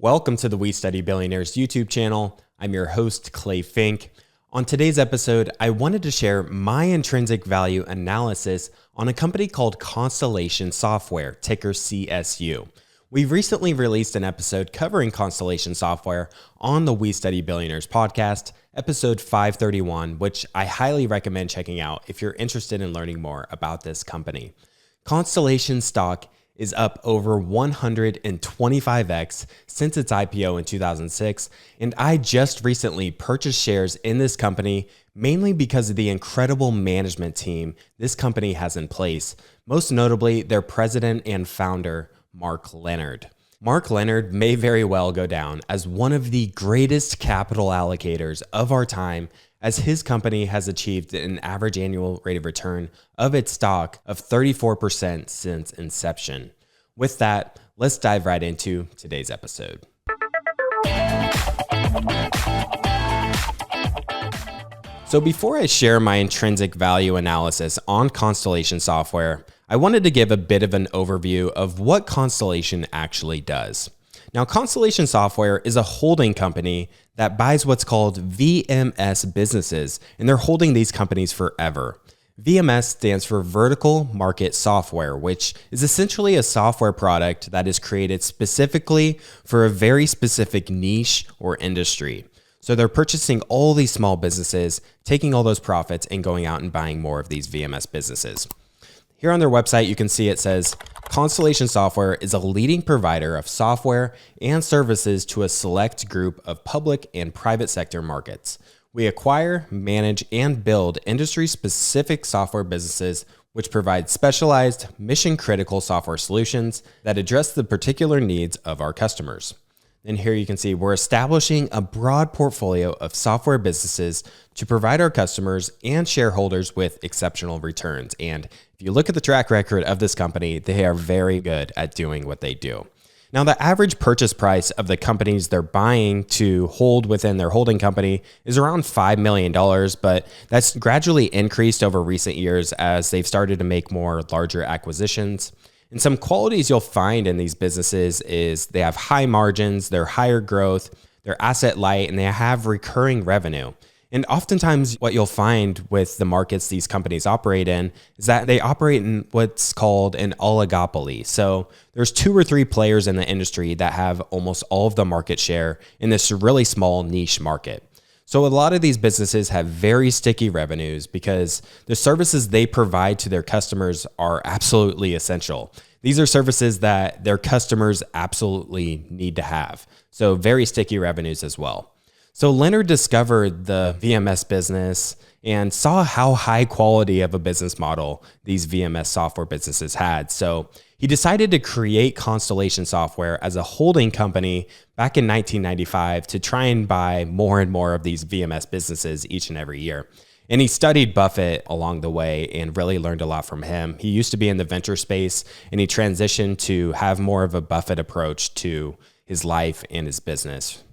Welcome to the We Study Billionaires YouTube channel. I'm your host, Clay Fink. On today's episode, I wanted to share my intrinsic value analysis on a company called Constellation Software, ticker CSU. We've recently released an episode covering Constellation Software on the We Study Billionaires podcast, episode 531, which I highly recommend checking out if you're interested in learning more about this company. Constellation stock is up over 125x since its IPO in 2006, and I just recently purchased shares in this company mainly because of the incredible management team this company has in place, most notably their president and founder, Mark Leonard. Mark Leonard may very well go down as one of the greatest capital allocators of our time, as his company has achieved an average annual rate of return of its stock of 34% since inception. With that, let's dive right into today's episode. So before I share my intrinsic value analysis on Constellation Software, I wanted to give a bit of an overview of what Constellation actually does. Now, Constellation Software is a holding company that buys what's called VMS businesses, and they're holding these companies forever. VMS stands for Vertical Market Software, which is essentially a software product that is created specifically for a very specific niche or industry. So they're purchasing all these small businesses, taking all those profits, and going out and buying more of these VMS businesses. Here on their website, you can see it says, Constellation Software is a leading provider of software and services to a select group of public and private sector markets. We acquire, manage, and build industry-specific software businesses which provide specialized, mission-critical software solutions that address the particular needs of our customers. And here you can see we're establishing a broad portfolio of software businesses to provide our customers and shareholders with exceptional returns. And if you look at the track record of this company, they are very good at doing what they do. Now, the average purchase price of the companies they're buying to hold within their holding company is around $5 million, but that's gradually increased over recent years as they've started to make more larger acquisitions. And some qualities you'll find in these businesses is they have high margins, they're higher growth, they're asset light, and they have recurring revenue. And oftentimes what you'll find with the markets these companies operate in is that they operate in what's called an oligopoly. So there's 2 or 3 players in the industry that have almost all of the market share in this really small niche market. So a lot of these businesses have very sticky revenues because the services they provide to their customers are absolutely essential. These are services that their customers absolutely need to have. So very sticky revenues as well. So Leonard discovered the VMS business and saw how high quality of a business model these VMS software businesses had. So he decided to create Constellation Software as a holding company back in 1995 to try and buy more and more of these VMS businesses each and every year. And he studied Buffett along the way and really learned a lot from him. He used to be in the venture space and he transitioned to have more of a Buffett approach to his life and his business.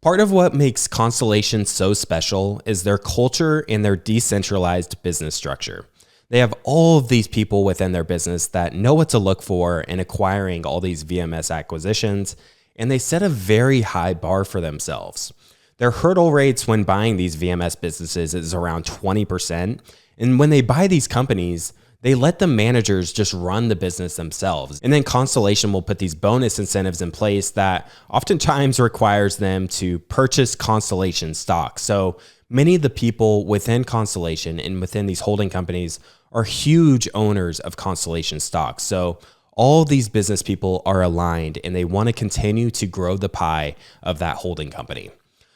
Part of what makes Constellation so special is their culture and their decentralized business structure. They have all of these people within their business that know what to look for in acquiring all these VMS acquisitions, and they set a very high bar for themselves. Their hurdle rates when buying these VMS businesses is around 20%, and when they buy these companies, they let the managers just run the business themselves. And then Constellation will put these bonus incentives in place that oftentimes requires them to purchase Constellation stock. So many of the people within Constellation and within these holding companies are huge owners of Constellation stock. So all these business people are aligned and they want to continue to grow the pie of that holding company.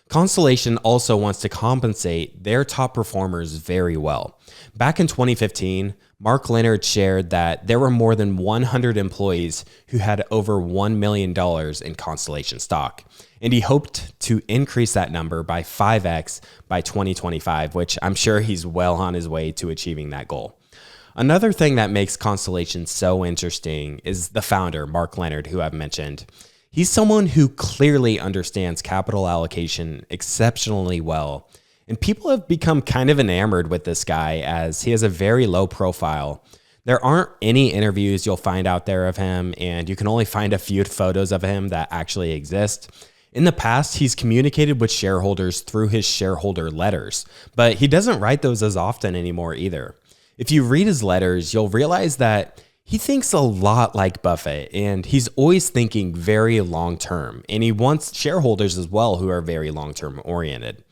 Constellation also wants to compensate their top performers very well. Back in 2015, Mark Leonard shared that there were more than 100 employees who had over $1 million in Constellation stock. And he hoped to increase that number by 5x by 2025, which I'm sure he's well on his way to achieving that goal. Another thing that makes Constellation so interesting is the founder, Mark Leonard, who I've mentioned. He's someone who clearly understands capital allocation exceptionally well. And people have become kind of enamored with this guy as he has a very low profile. There aren't any interviews you'll find out there of him, and you can only find a few photos of him that actually exist. In the past, he's communicated with shareholders through his shareholder letters, but he doesn't write those as often anymore either. If you read his letters, you'll realize that he thinks a lot like Buffett, and he's always thinking very long-term, and he wants shareholders as well who are very long-term oriented.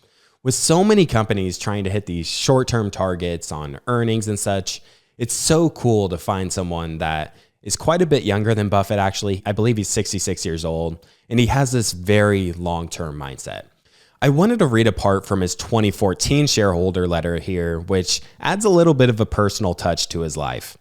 With so many companies trying to hit these short-term targets on earnings and such, it's so cool to find someone that is quite a bit younger than Buffett, actually. I believe he's 66 years old, and he has this very long-term mindset. I wanted to read a part from his 2014 shareholder letter here, which adds a little bit of a personal touch to his life.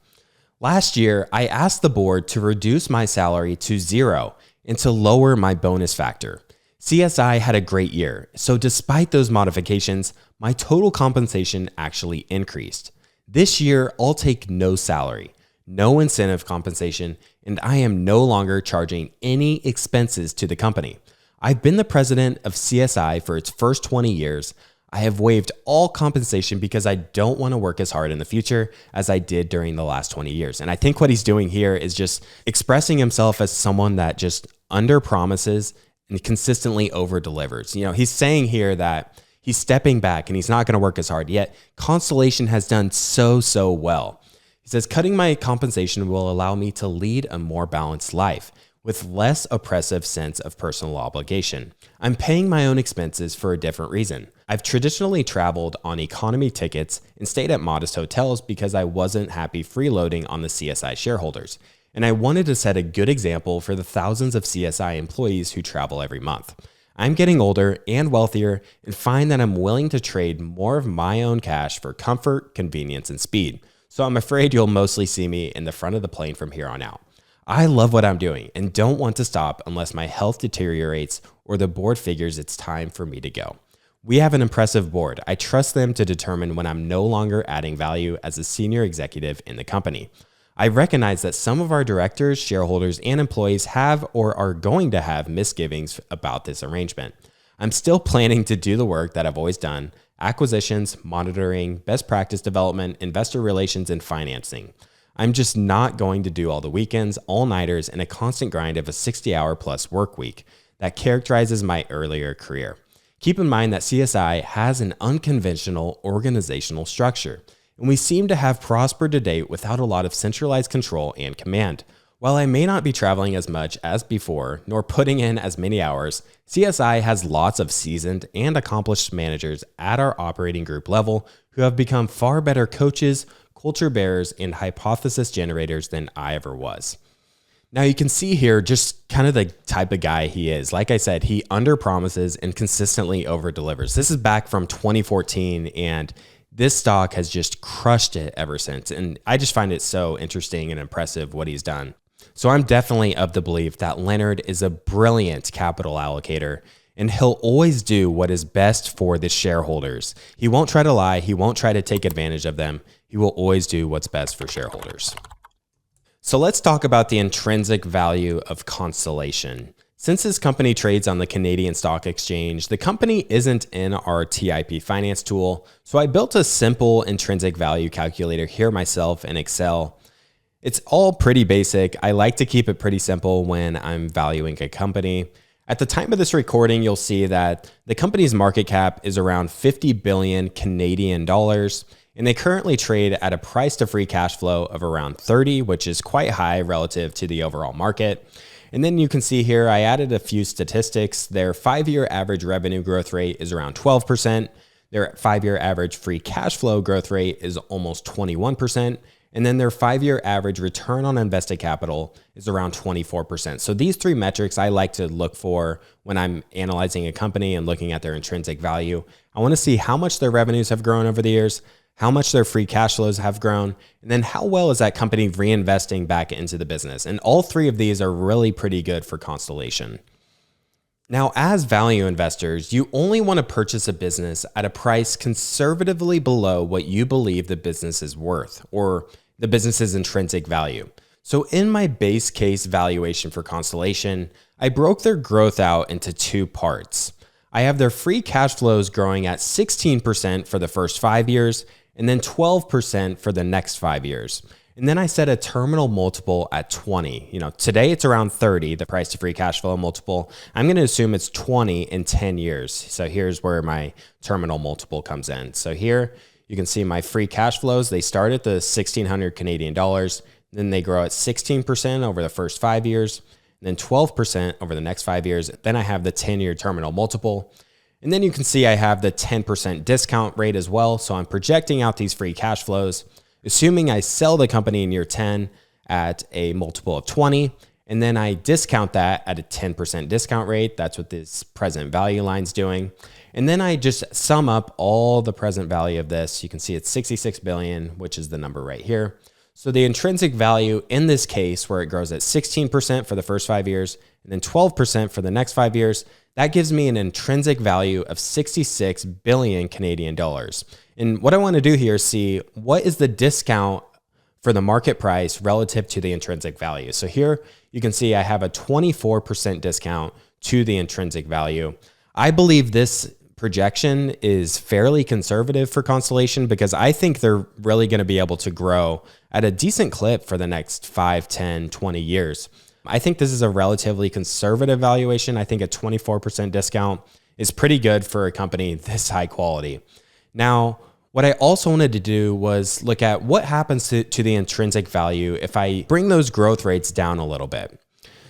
Last year, I asked the board to reduce my salary to 0 and to lower my bonus factor. CSI had a great year, so despite those modifications, my total compensation actually increased. This year, I'll take no salary, no incentive compensation, and I am no longer charging any expenses to the company. I've been the president of CSI for its first 20 years. I have waived all compensation because I don't want to work as hard in the future as I did during the last 20 years. And I think what he's doing here is just expressing himself as someone that just under promises and consistently over delivers. He's saying here that he's stepping back and he's not going to work as hard, yet Constellation has done so well. He says, cutting my compensation will allow me to lead a more balanced life with less oppressive sense of personal obligation. I'm paying my own expenses for a different reason. I've traditionally traveled on economy tickets and stayed at modest hotels because I wasn't happy freeloading on the CSI shareholders. And I wanted to set a good example for the thousands of CSI employees who travel every month. I'm getting older and wealthier and find that I'm willing to trade more of my own cash for comfort, convenience, and speed. So I'm afraid you'll mostly see me in the front of the plane from here on out. I love what I'm doing and don't want to stop unless my health deteriorates or the board figures it's time for me to go. We have an impressive board. I trust them to determine when I'm no longer adding value as a senior executive in the company. I recognize that some of our directors, shareholders, and employees have or are going to have misgivings about this arrangement. I'm still planning to do the work that I've always done: acquisitions, monitoring, best practice development, investor relations, and financing. I'm just not going to do all the weekends, all-nighters, and a constant grind of a 60-hour plus work week that characterizes my earlier career. Keep in mind that CSI has an unconventional organizational structure, and we seem to have prospered to date without a lot of centralized control and command. While I may not be traveling as much as before, nor putting in as many hours, CSI has lots of seasoned and accomplished managers at our operating group level who have become far better coaches, culture bearers, and hypothesis generators than I ever was. Now you can see here just kind of the type of guy he is. Like I said, he underpromises and consistently over-delivers. This is back from 2014, and this stock has just crushed it ever since. And I just find it so interesting and impressive what he's done. So I'm definitely of the belief that Leonard is a brilliant capital allocator, and he'll always do what is best for the shareholders. He won't try to lie. He won't try to take advantage of them. He will always do what's best for shareholders. So let's talk about the intrinsic value of Constellation. Since this company trades on the Canadian Stock Exchange, the company isn't in our TIP finance tool. So I built a simple intrinsic value calculator here myself in Excel. It's all pretty basic. I like to keep it pretty simple when I'm valuing a company. At the time of this recording, you'll see that the company's market cap is around 50 billion Canadian dollars, and they currently trade at a price to free cash flow of around 30, which is quite high relative to the overall market. And then you can see here, I added a few statistics. Their 5-year average revenue growth rate is around 12%. Their 5-year average free cash flow growth rate is almost 21%. And then their 5-year average return on invested capital is around 24%. So these three metrics I like to look for when I'm analyzing a company and looking at their intrinsic value. I want to see how much their revenues have grown over the years, how much their free cash flows have grown, and then how well is that company reinvesting back into the business. And all three of these are really pretty good for Constellation. Now, as value investors, you only want to purchase a business at a price conservatively below what you believe the business is worth, or the business's intrinsic value. So in my base case valuation for Constellation, I broke their growth out into two parts. I have their free cash flows growing at 16% for the first 5 years, and then 12% for the next 5 years. And then I set a terminal multiple at 20. Today it's around 30, the price to free cash flow multiple. I'm going to assume it's 20 in 10 years. So here's where my terminal multiple comes in. So here you can see my free cash flows. They start at the 1,600 Canadian dollars. Then they grow at 16% over the first 5 years, and then 12% over the next 5 years. Then I have the 10-year terminal multiple. And then you can see I have the 10% discount rate as well. So I'm projecting out these free cash flows, assuming I sell the company in year 10 at a multiple of 20, and then I discount that at a 10% discount rate. That's what this present value line's doing. And then I just sum up all the present value of this. You can see it's 66 billion, which is the number right here. So the intrinsic value in this case, where it grows at 16% for the first 5 years and then 12% for the next 5 years, that gives me an intrinsic value of 66 billion Canadian dollars. And what I want to do here is see what is the discount for the market price relative to the intrinsic value. So here you can see I have a 24% discount to the intrinsic value. I believe this projection is fairly conservative for Constellation because I think they're really going to be able to grow at a decent clip for the next 5, 10, 20 years. I think this is a relatively conservative valuation. I think a 24% discount is pretty good for a company this high quality. Now, what I also wanted to do was look at what happens to the intrinsic value if I bring those growth rates down a little bit.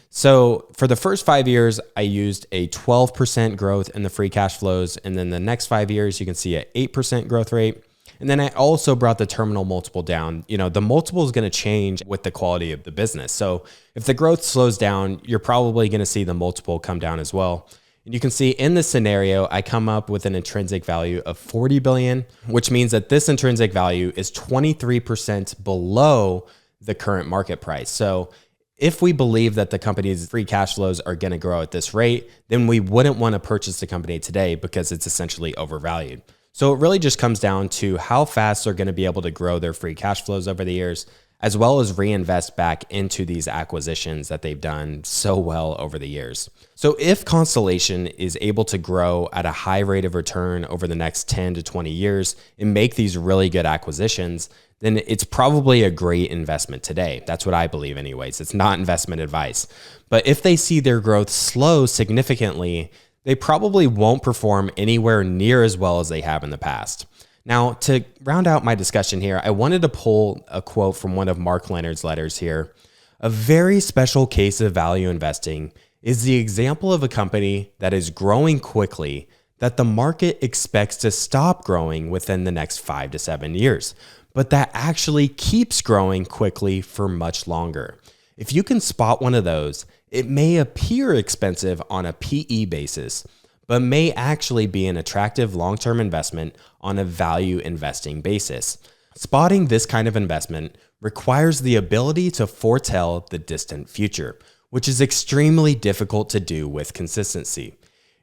So for the first 5 years, I used a 12% growth in the free cash flows. And then the next 5 years, you can see an 8% growth rate. And then I also brought the terminal multiple down. The multiple is going to change with the quality of the business. So if the growth slows down, you're probably going to see the multiple come down as well. And you can see in this scenario, I come up with an intrinsic value of 40 billion, which means that this intrinsic value is 23% below the current market price. So if we believe that the company's free cash flows are going to grow at this rate, then we wouldn't want to purchase the company today because it's essentially overvalued. So it really just comes down to how fast they're going to be able to grow their free cash flows over the years, as well as reinvest back into these acquisitions that they've done so well over the years. So if Constellation is able to grow at a high rate of return over the next 10 to 20 years and make these really good acquisitions, then it's probably a great investment today. That's what I believe anyways. It's not investment advice. But if they see their growth slow significantly, they probably won't perform anywhere near as well as they have in the past. Now, to round out my discussion here, I wanted to pull a quote from one of Mark Leonard's letters here. A very special case of value investing is the example of a company that is growing quickly that the market expects to stop growing within the next 5 to 7 years, but that actually keeps growing quickly for much longer. If you can spot one of those, it may appear expensive on a PE basis, but may actually be an attractive long-term investment on a value investing basis. Spotting this kind of investment requires the ability to foretell the distant future, which is extremely difficult to do with consistency.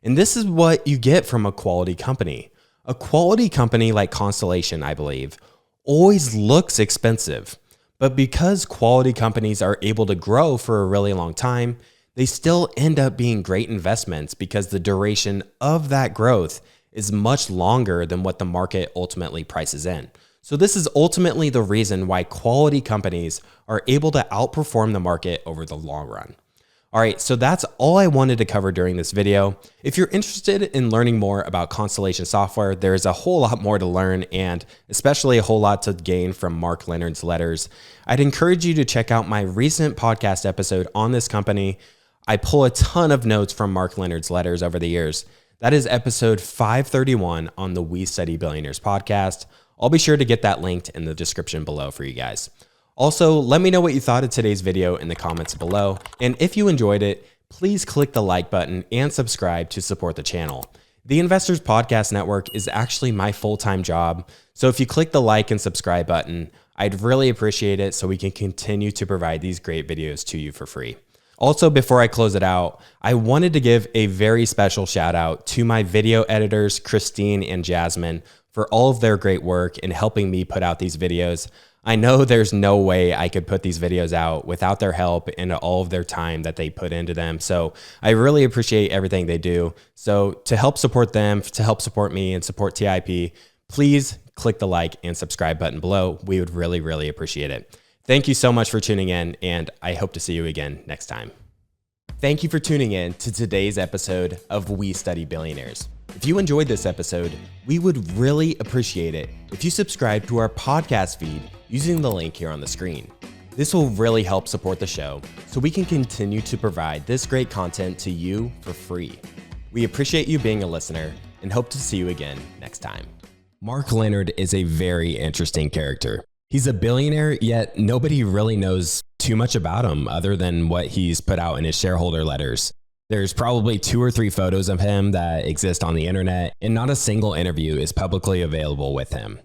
And this is what you get from a quality company. A quality company like Constellation, I believe, always looks expensive. But because quality companies are able to grow for a really long time, they still end up being great investments because the duration of that growth is much longer than what the market ultimately prices in. So this is ultimately the reason why quality companies are able to outperform the market over the long run. All right, so that's all I wanted to cover during this video. If you're interested in learning more about Constellation Software, there's a whole lot more to learn and especially a whole lot to gain from Mark Leonard's letters. I'd encourage you to check out my recent podcast episode on this company. I pull a ton of notes from Mark Leonard's letters over the years. That is episode 531 on the We Study Billionaires podcast. I'll be sure to get that linked in the description below for you guys. Also, let me know what you thought of today's video in the comments below. And if you enjoyed it, please click the like button and subscribe to support the channel. The Investors Podcast Network is actually my full-time job. So if you click the like and subscribe button, I'd really appreciate it so we can continue to provide these great videos to you for free. Also, before I close it out, I wanted to give a very special shout out to my video editors, Christine and Jasmine, for all of their great work in helping me put out these videos. I know there's no way I could put these videos out without their help and all of their time that they put into them. So I really appreciate everything they do. So to help support them, to help support me and support TIP, please click the like and subscribe button below. We would really, really appreciate it. Thank you so much for tuning in, and I hope to see you again next time. Thank you for tuning in to today's episode of We Study Billionaires. If you enjoyed this episode, we would really appreciate it if you subscribe to our podcast feed using the link here on the screen. This will really help support the show so we can continue to provide this great content to you for free. We appreciate you being a listener and hope to see you again next time. Mark Leonard is a very interesting character. He's a billionaire, yet nobody really knows too much about him other than what he's put out in his shareholder letters. There's probably 2 or 3 photos of him that exist on the internet, and not a single interview is publicly available with him.